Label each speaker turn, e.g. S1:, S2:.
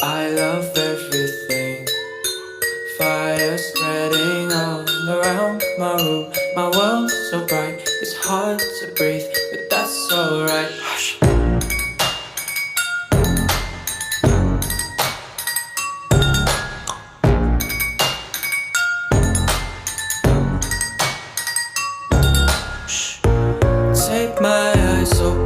S1: I love everything. Fire spreading all around my room. My world's so bright, it's hard to breathe, but that's alright. Hush. Take my eyes open.